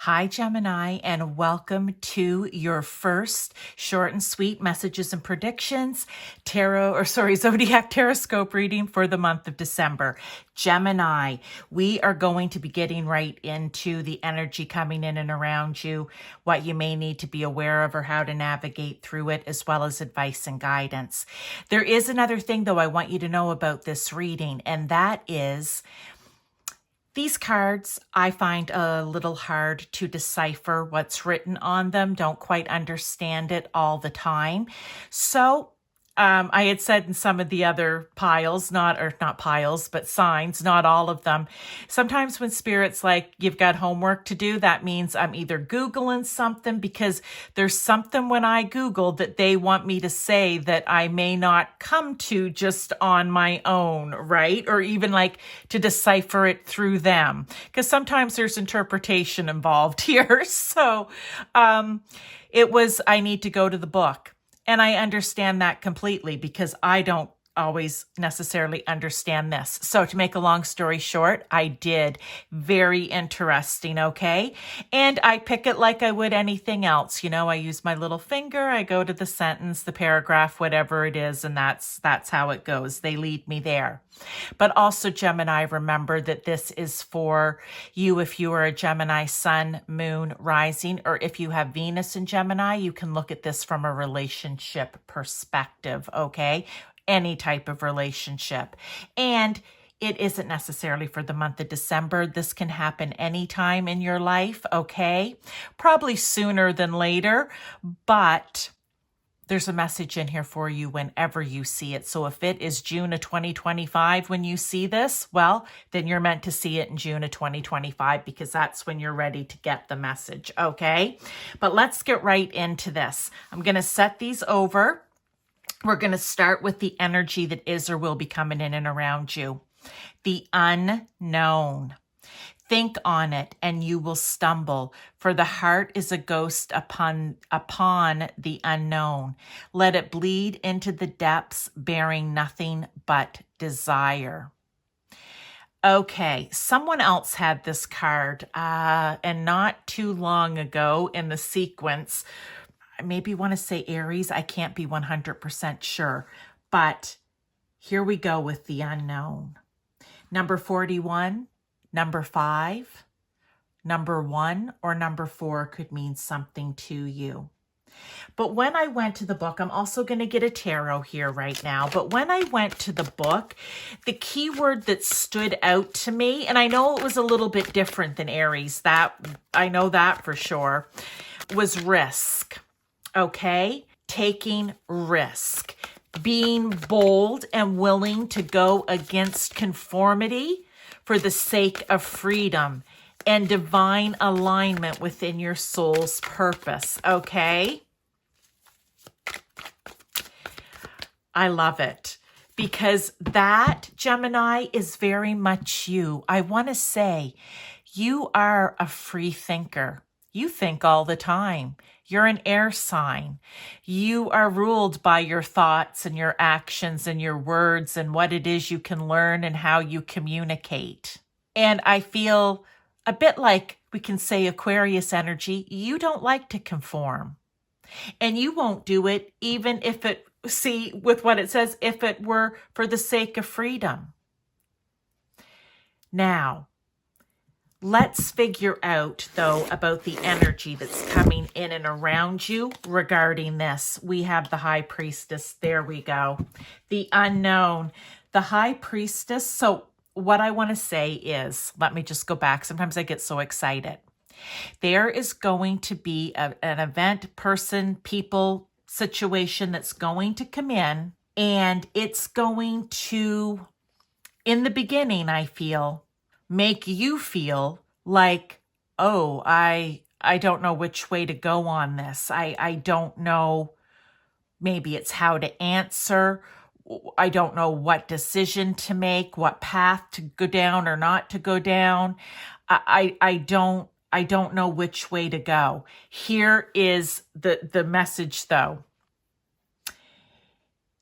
Hi, Gemini, and welcome to your first short and sweet messages and predictions zodiac taroscope reading for the month of December. Gemini, we are going to be getting right into the energy coming in and around you, what you may need to be aware of or how to navigate through it, as well as advice and guidance. There is another thing, though, I want you to know about this reading, and that is these cards, I find a little hard to decipher what's written on them. Don't quite understand it all the time. So I had said in some of the other piles, not piles, but signs, not all of them. Sometimes when Spirit's like, you've got homework to do, that means I'm either Googling something because there's something when I Google that they want me to say that I may not come to just on my own, right? Or even like to decipher it through them. Because sometimes there's interpretation involved here. So I need to go to the book. And I understand that completely because I don't always necessarily understand this. So to make a long story short, I did. Very interesting, okay? And I pick it like I would anything else. You know, I use my little finger, I go to the sentence, the paragraph, whatever it is, and that's how it goes. They lead me there. But also, Gemini, remember that this is for you if you are a Gemini sun, moon, rising, or if you have Venus in Gemini, you can look at this from a relationship perspective, okay? Any type of relationship. And it isn't necessarily for the month of December. This can happen anytime in your life, okay? Probably sooner than later, but there's a message in here for you whenever you see it. So if it is June of 2025 when you see this, well, then you're meant to see it in June of 2025 because that's when you're ready to get the message, okay? But let's get right into this. I'm going to set these over. We're going to start with the energy that is or will be coming in and around you. The unknown. Think on it and you will stumble, for the heart is a ghost upon the unknown. Let it bleed into the depths, bearing nothing but desire. Okay, someone else had this card, and not too long ago in the sequence. I maybe want to say Aries. I can't be 100% sure, but here we go with the unknown. Number 41, number 5, number 1, or number 4 could mean something to you. But when I went to the book, I'm also going to get a tarot here right now. But when I went to the book, the key word that stood out to me, and I know it was a little bit different than Aries, I know that for sure, was risk. Okay? Taking risk, being bold and willing to go against conformity for the sake of freedom and divine alignment within your soul's purpose. Okay? I love it because that, Gemini, is very much you. I want to say you are a free thinker. You think all the time. You're an air sign. You are ruled by your thoughts and your actions and your words and what it is you can learn and how you communicate. And I feel a bit like we can say Aquarius energy. You don't like to conform. And you won't do it even if with what it says, if it were for the sake of freedom. Now, let's figure out, though, about the energy that's coming in and around you regarding this. We have the High Priestess. There we go. The unknown. The High Priestess. So what I want to say is, let me just go back. Sometimes I get so excited. There is going to be an event, person, people, situation that's going to come in, and it's going to, in the beginning, I feel, make you feel like, oh, I don't know which way to go on this. I don't know. Maybe it's how to answer. I don't know what decision to make, what path to go down or not to go down. I don't know which way to go. Here is the message, though.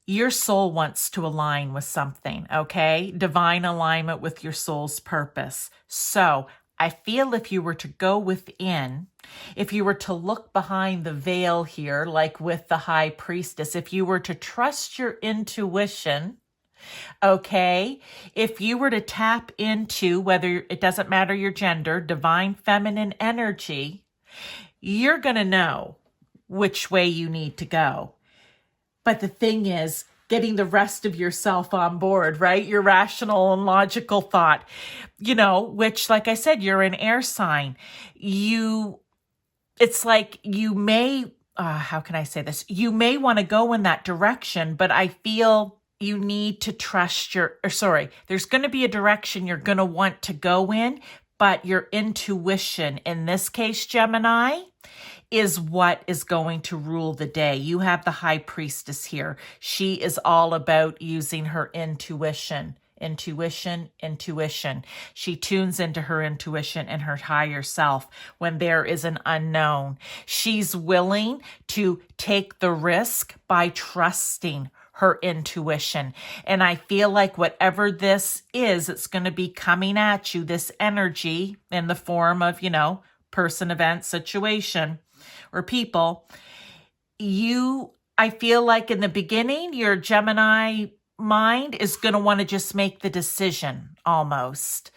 Your soul wants to align with something, okay? Divine alignment with your soul's purpose. So I feel if you were to go within, if you were to look behind the veil here, like with the high priestess, if you were to trust your intuition, okay, if you were to tap into, whether it doesn't matter your gender, divine feminine energy, you're going to know which way you need to go. But the thing is, getting the rest of yourself on board, right? Your rational and logical thought, which, like I said, you're an air sign. It's like you may, how can I say this? You may want to go in that direction, but I feel you need to trust there's going to be a direction you're going to want to go in, but your intuition, in this case, Gemini, is what is going to rule the day. You have the high priestess here. She is all about using her intuition. Intuition. She tunes into her intuition and her higher self when there is an unknown. She's willing to take the risk by trusting her intuition. And I feel like whatever this is, it's going to be coming at you, this energy in the form of, person, event, situation, or people. I feel like in the beginning, your Gemini mind is going to want to just make the decision almost.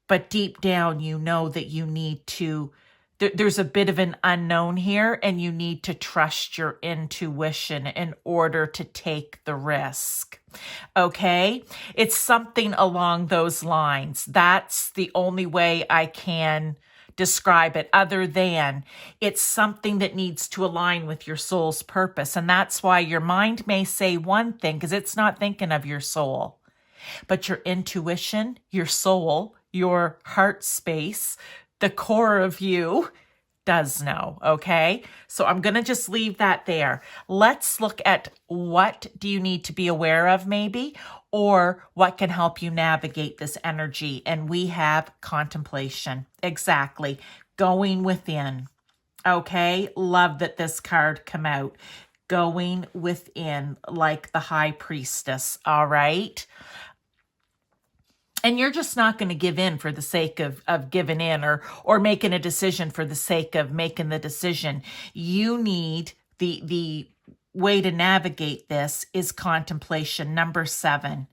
But deep down, you know that you need to, there's a bit of an unknown here, and you need to trust your intuition in order to take the risk. Okay? It's something along those lines. That's the only way I can describe it, other than it's something that needs to align with your soul's purpose. And that's why your mind may say one thing because it's not thinking of your soul. But your intuition, your soul, your heart space, the core of you does know, okay? So I'm going to just leave that there. Let's look at what do you need to be aware of maybe, or what can help you navigate this energy. And we have contemplation. Exactly. Going within. Okay? Love that this card come out. Going within, like the high priestess. All right? And you're just not going to give in for the sake of giving in or making a decision for the sake of making the decision. You need the way to navigate this is contemplation. Number 7.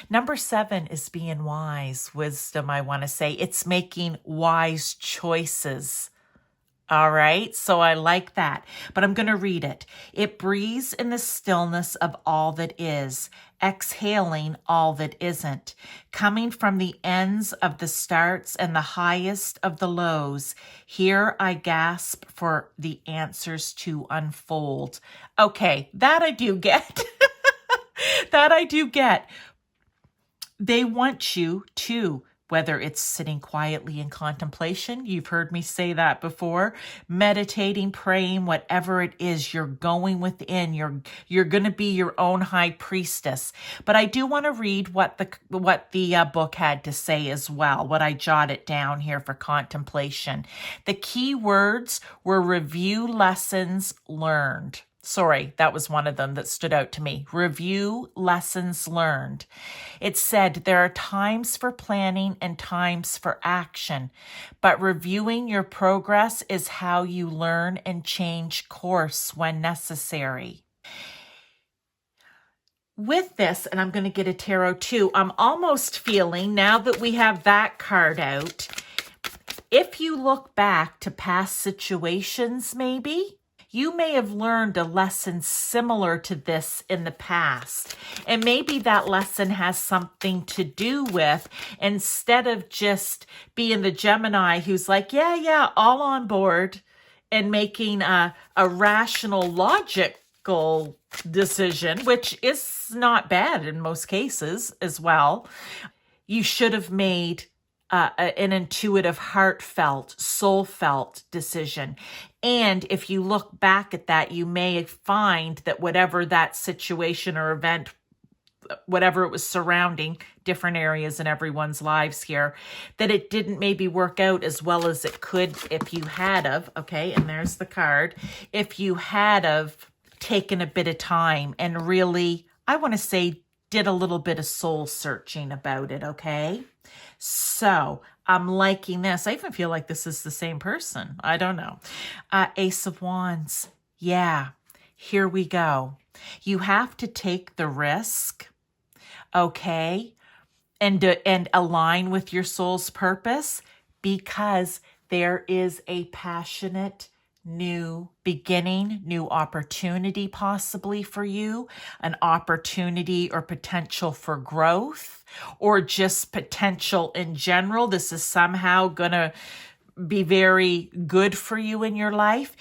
Number 7 is being wise. Wisdom, I want to say. It's making wise choices. All right, so I like that, but I'm going to read it. It breathes in the stillness of all that is, exhaling all that isn't, coming from the ends of the starts and the highest of the lows. Here I gasp for the answers to unfold. Okay, that I do get. That I do get. They want you to, whether it's sitting quietly in contemplation, you've heard me say that before, meditating, praying, whatever it is, you're going within, you're going to be your own high priestess. But I do want to read what the book had to say as well, what I jotted down here for contemplation. The key words were review lessons learned. Sorry, that was one of them that stood out to me. Review lessons learned. It said there are times for planning and times for action, but reviewing your progress is how you learn and change course when necessary. With this, and I'm going to get a tarot too, I'm almost feeling, now that we have that card out, if you look back to past situations maybe, you may have learned a lesson similar to this in the past. And maybe that lesson has something to do with, instead of just being the Gemini who's like, yeah, all on board, and making a rational, logical decision, which is not bad in most cases as well. You should have made an intuitive, heartfelt, soul-felt decision. And if you look back at that, you may find that whatever that situation or event, whatever it was surrounding different areas in everyone's lives here, that it didn't maybe work out as well as it could if you had of, okay, and there's the card, if you had of taken a bit of time and really, I want to say, did a little bit of soul searching about it, okay? So I'm liking this. I even feel like this is the same person. I don't know. Ace of Wands. Yeah, here we go. You have to take the risk, okay? And align with your soul's purpose, because there is a passionate new beginning, new opportunity possibly for you, an opportunity or potential for growth, or just potential in general. This is somehow going to be very good for you in your life.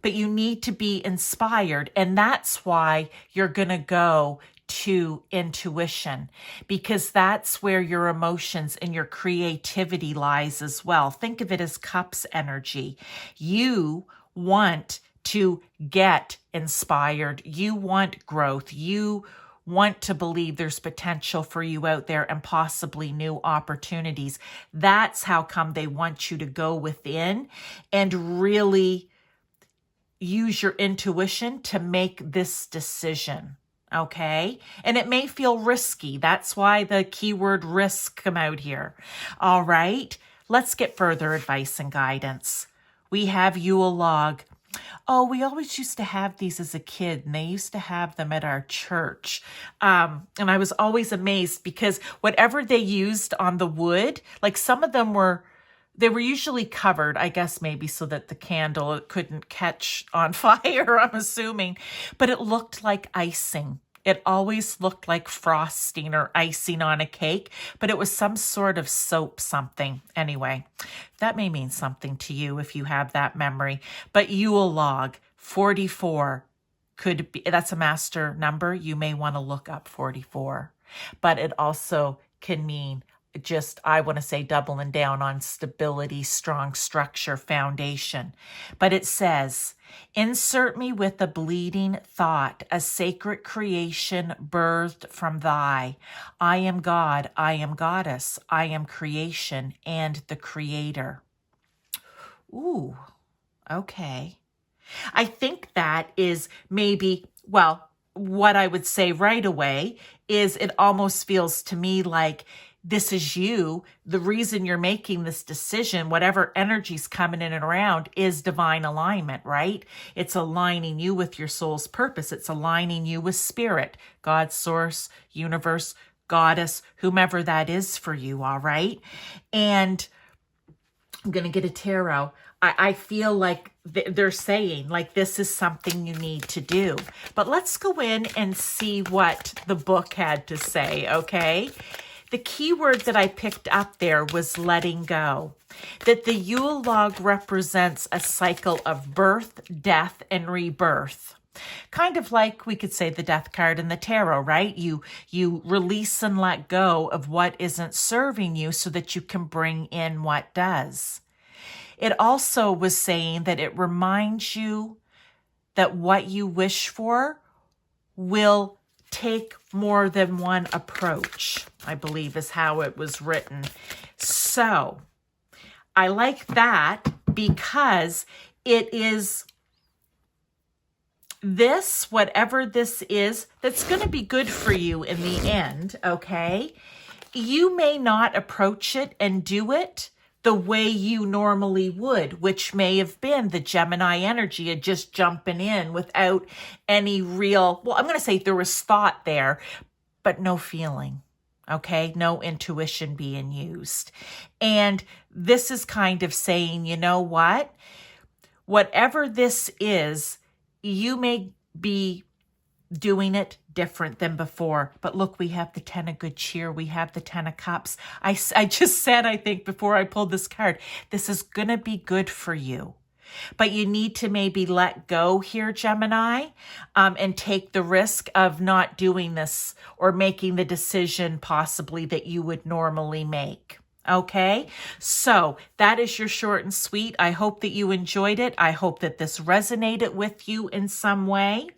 But you need to be inspired. And that's why you're going to go to intuition, because that's where your emotions and your creativity lies as well. Think of it as cups energy. You want to get inspired. You want growth. You want to believe there's potential for you out there and possibly new opportunities. That's how come they want you to go within and really use your intuition to make this decision. Okay. And it may feel risky. That's why the keyword risk come out here. All right. Let's get further advice and guidance. We have Yule log. Oh, we always used to have these as a kid, and they used to have them at our church. And I was always amazed because whatever they used on the wood, like some of them they were usually covered, I guess maybe so that the candle couldn't catch on fire, I'm assuming, but it looked like icing. It always looked like frosting or icing on a cake, but it was some sort of soap something. Anyway, that may mean something to you if you have that memory. But Yule log, 44, could be, that's a master number. You may want to look up 44, but it also can mean just, I want to say, doubling down on stability, strong structure, foundation. But it says, insert me with a bleeding thought, a sacred creation birthed from thy. I am God, I am goddess, I am creation and the creator. Ooh, okay. I think that is maybe, well, what I would say right away is it almost feels to me like this is you. The reason you're making this decision, whatever energy's coming in and around, is divine alignment, right? It's aligning you with your soul's purpose. It's aligning you with spirit, God, source, universe, goddess, whomever that is for you, all right? And I'm going to get a tarot. I feel like they're saying like this is something you need to do. But let's go in and see what the book had to say, okay? The key word that I picked up there was letting go. That the Yule log represents a cycle of birth, death, and rebirth. Kind of like we could say the death card in the tarot, right? You release and let go of what isn't serving you so that you can bring in what does. It also was saying that it reminds you that what you wish for will take more than one approach, I believe is how it was written. So I like that because it is this, whatever this is, that's going to be good for you in the end, okay? You may not approach it and do it the way you normally would, which may have been the Gemini energy of just jumping in without any real, well, I'm going to say there was thought there, but no feeling, okay? No intuition being used. And this is kind of saying, you know what? Whatever this is, you may be doing it different than before. But look, we have the 10 of good cheer. We have the 10 of cups. I just said, I think before I pulled this card, this is going to be good for you. But you need to maybe let go here, Gemini, and take the risk of not doing this or making the decision possibly that you would normally make. Okay, so that is your short and sweet. I hope that you enjoyed it. I hope that this resonated with you in some way.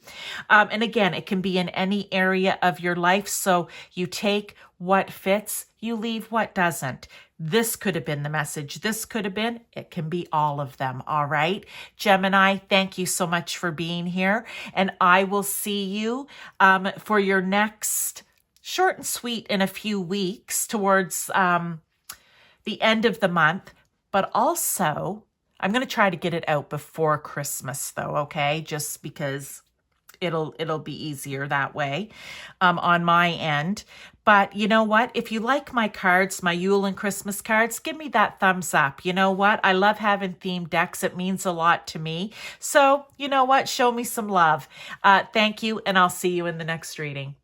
And again, it can be in any area of your life. So you take what fits, you leave what doesn't. This could have been the message. This could have been, it can be all of them. All right. Gemini, thank you so much for being here. And I will see you for your next short and sweet in a few weeks towards the end of the month, but also I'm going to try to get it out before Christmas though, okay? Just because it'll be easier that way on my end. But you know what? If you like my cards, my Yule and Christmas cards, give me that thumbs up. You know what? I love having themed decks. It means a lot to me. So you know what? Show me some love. Thank you, and I'll see you in the next reading.